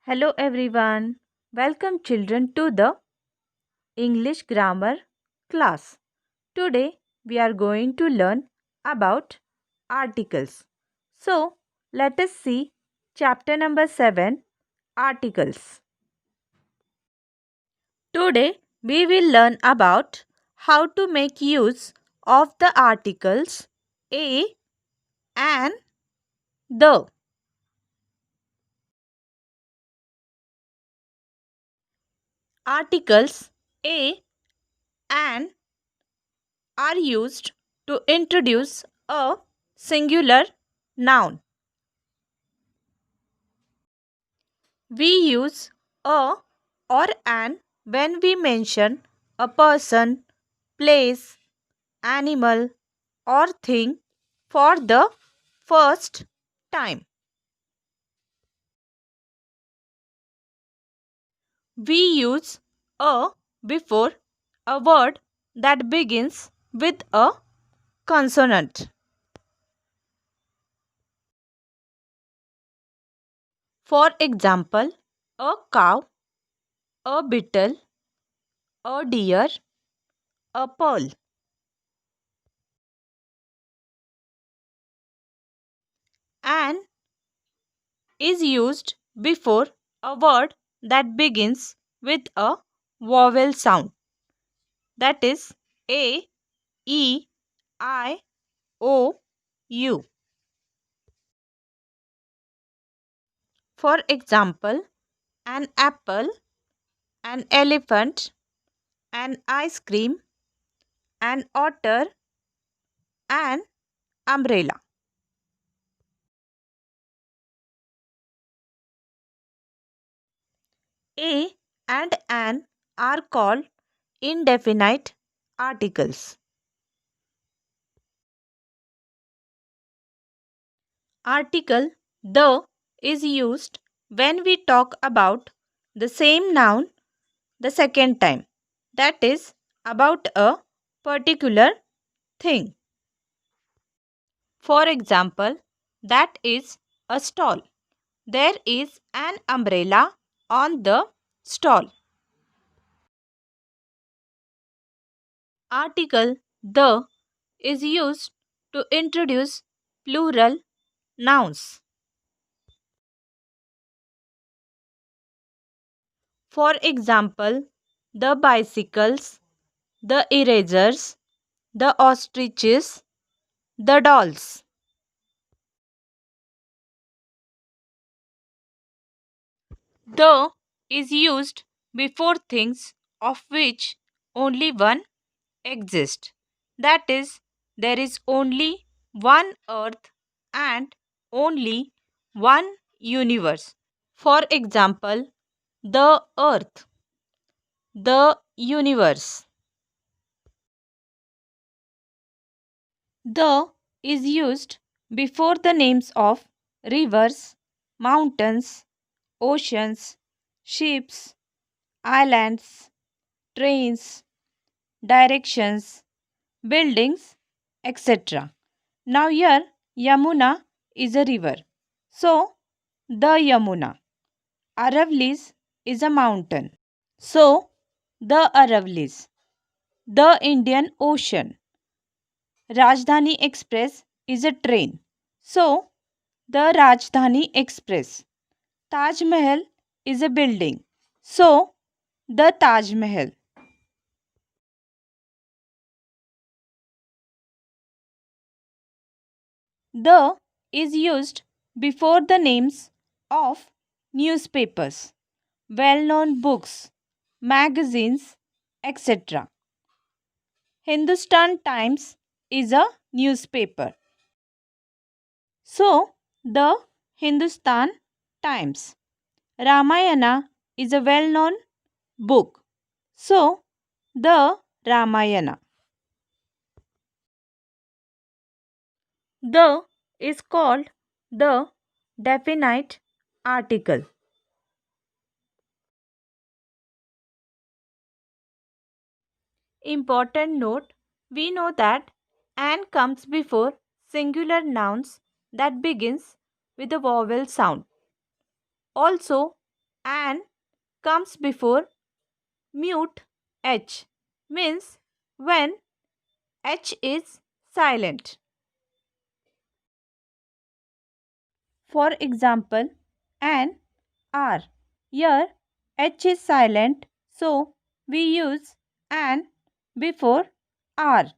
Hello everyone. Welcome children to the English grammar class. Today we are going to learn about articles. So, let us see chapter number 7, articles. Today we will learn about how to make use of the articles a and the. Articles a and are used to introduce a singular noun. We use a or an when we mention a person, place, animal, or thing for the first time. We use a before a word that begins with a consonant. For example, a cow, a beetle, a deer, a pearl. An is used before a word that begins with a vowel sound, that is a, e, I, o, u. For example, an apple, an elephant, an ice cream, an otter, an umbrella. A and an are called indefinite articles. Article the is used when we talk about the same noun the second time, that is, about a particular thing. For example, that is a stall. There is an umbrella on the stall. Article the is used to introduce plural nouns. For example, the bicycles, the erasers, the ostriches, the dolls. The is used before things of which only one exists. That is, there is only one earth and only one universe. For example, the earth, the universe. The is used before the names of rivers, mountains, oceans, ships, islands, trains, directions, buildings, etc. Now, here Yamuna is a river. So, the Yamuna. Aravlis is a mountain. So, the Aravlis. The Indian Ocean. Rajdhani Express is a train. So, the Rajdhani Express. Taj Mahal is a building. So, the Taj Mahal. The is used before the names of newspapers, well known books, magazines, etc. Hindustan Times is a newspaper. So, the Hindustan Times. Ramayana is a well known book. So, the Ramayana. The is called the definite article. Important note, we know that an comes before singular nouns that begins with a vowel sound. Also, An comes before mute H, means when H is silent. For example, an R. Here H is silent, so we use an before R.